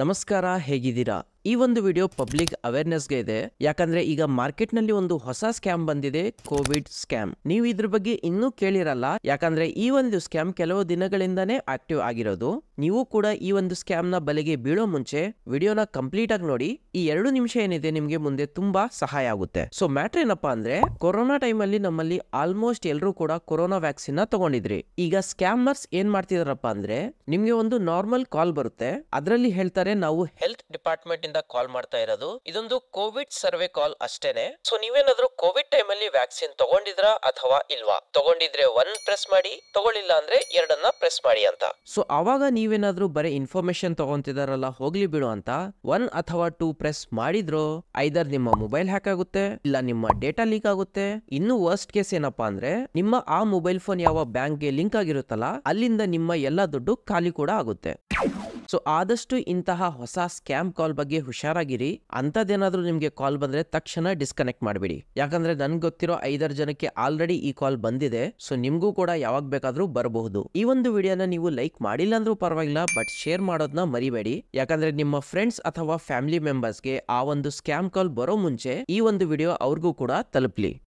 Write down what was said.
ನಮಸ್ಕಾರ, ಹೇಗಿದ್ದೀರಾ? ಈ ಒಂದು ವಿಡಿಯೋ ಪಬ್ಲಿಕ್ ಅವೇರ್ನೆಸ್ಗೆ ಇದೆ. ಯಾಕಂದ್ರೆ ಈಗ ಮಾರ್ಕೆಟ್ ನಲ್ಲಿ ಒಂದು ಹೊಸ ಸ್ಕ್ಯಾಮ್ ಬಂದಿದೆ, ಕೋವಿಡ್ ಸ್ಕ್ಯಾಮ್. ನೀವು ಇದ್ರ ಬಗ್ಗೆ ಇನ್ನೂ ಕೇಳಿರಲ್ಲ, ಯಾಕಂದ್ರೆ ಈ ಒಂದು ಸ್ಕ್ಯಾಮ್ ಕೆಲವು ದಿನಗಳಿಂದಾನೇ ಆಕ್ಟಿವ್ ಆಗಿರೋದು. ನೀವು ಕೂಡ ಈ ಒಂದು ಸ್ಕ್ಯಾಮ್ ನ ಬಲೆಗೆ ಬೀಳೋ ಮುಂಚೆ ವಿಡಿಯೋನ ಕಂಪ್ಲೀಟ್ ಆಗಿ ನೋಡಿ. ಈ 2 ನಿಮಿಷ ಏನಿದೆ ನಿಮ್ಗೆ ಮುಂದೆ ತುಂಬಾ ಸಹಾಯ ಆಗುತ್ತೆ. ಸೊ ಮ್ಯಾಟ್ರ್ ಏನಪ್ಪಾ ಅಂದ್ರೆ, ಕೊರೋನಾ ಟೈಮ್ ಅಲ್ಲಿ ನಮ್ಮಲ್ಲಿ ಆಲ್ಮೋಸ್ಟ್ ಎಲ್ಲರೂ ಕೂಡ ಕೊರೋನಾ ವ್ಯಾಕ್ಸಿನ್ ನ ತಗೊಂಡಿದ್ರಿ. ಈಗ ಸ್ಕ್ಯಾಮರ್ಸ್ ಏನ್ ಮಾಡ್ತಿದಾರಪ್ಪ ಅಂದ್ರೆ, ನಿಮ್ಗೆ ಒಂದು ನಾರ್ಮಲ್ ಕಾಲ್ ಬರುತ್ತೆ, ಅದರಲ್ಲಿ ಹೇಳ್ತಾರೆ ನಾವು ಹೆಲ್ತ್ ಡಿಪಾರ್ಟ್ಮೆಂಟ್ ಕಾಲ್ ಮಾಡ್ತಾ ಇರೋದು, ಇದೊಂದು ಕೋವಿಡ್ ಸರ್ವೆ ಕಾಲ್ ಅಷ್ಟೇನೆ. ಸೊ ನೀವೇನಾದ್ರೂ ಕೋವಿಡ್ ಟೈಮ್ ಅಲ್ಲಿ ವ್ಯಾಕ್ಸಿನ್ ತಗೊಂಡಿದ್ರಾ ಅಥವಾ ಇಲ್ವಾ? ತಗೊಂಡಿದ್ರೆ 1 ಪ್ರೆಸ್ ಮಾಡಿ, ತಗೊಳ್ಳಿಲ್ಲ ಅಂದ್ರೆ 2 ಪ್ರೆಸ್ ಮಾಡಿ ಅಂತ. ಸೊ ಅವಾಗ ನೀವೇನಾದ್ರೂ ಬರೀ ಇನ್ಫಾರ್ಮೇಶನ್ ತಗೊಂತಿದಾರಲ್ಲ, ಹೋಗ್ಲಿ ಬಿಡು ಅಂತ 1 ಅಥವಾ 2 ಪ್ರೆಸ್ ಮಾಡಿದ್ರು, ಐದರ್ ನಿಮ್ಮ ಮೊಬೈಲ್ ಹ್ಯಾಕ್ ಆಗುತ್ತೆ, ಇಲ್ಲ ನಿಮ್ಮ ಡೇಟಾ ಲೀಕ್ ಆಗುತ್ತೆ. ಇನ್ನು ವರ್ಸ್ಟ್ ಕೇಸ್ ಏನಪ್ಪಾ ಅಂದ್ರೆ, ನಿಮ್ಮ ಆ ಮೊಬೈಲ್ ಫೋನ್ ಯಾವ ಬ್ಯಾಂಕ್ಗೆ ಲಿಂಕ್ ಆಗಿರುತ್ತಲ್ಲ, ಅಲ್ಲಿಂದ ನಿಮ್ಮ ಎಲ್ಲಾ ದುಡ್ಡು ಖಾಲಿ ಕೂಡ ಆಗುತ್ತೆ. ಸೊ ಆದಷ್ಟು ಇಂತಹ ಹೊಸ ಸ್ಕ್ಯಾಮ್ ಕಾಲ್ ಬಗ್ಗೆ ಹುಷಾರಾಗಿರಿ. ಅಂತದೇನಾದ್ರೂ ನಿಮ್ಗೆ ಕಾಲ್ ಬಂದ್ರೆ ತಕ್ಷಣ ಡಿಸ್ಕನೆಕ್ಟ್ ಮಾಡ್ಬಿಡಿ. ಯಾಕಂದ್ರೆ ನನ್ಗೆ ಗೊತ್ತಿರೋ 5-6 ಜನಕ್ಕೆ ಆಲ್ರೆಡಿ ಈ ಕಾಲ್ ಬಂದಿದೆ. ಸೊ ನಿಮ್ಗೂ ಕೂಡ ಯಾವಾಗ ಬೇಕಾದ್ರೂ ಬರಬಹುದು. ಈ ಒಂದು ವಿಡಿಯೋನ ನೀವು ಲೈಕ್ ಮಾಡಿಲ್ಲ ಅಂದ್ರೂ ಪರವಾಗಿಲ್ಲ, ಬಟ್ ಶೇರ್ ಮಾಡೋದನ್ನ ಮರಿಬೇಡಿ. ಯಾಕಂದ್ರೆ ನಿಮ್ಮ ಫ್ರೆಂಡ್ಸ್ ಅಥವಾ ಫ್ಯಾಮಿಲಿ ಮೆಂಬರ್ಸ್ಗೆ ಆ ಒಂದು ಸ್ಕ್ಯಾಮ್ ಕಾಲ್ ಬರೋ ಮುಂಚೆ ಈ ಒಂದು ವಿಡಿಯೋ ಅವ್ರಿಗೂ ಕೂಡ ತಲುಪ್ಲಿ.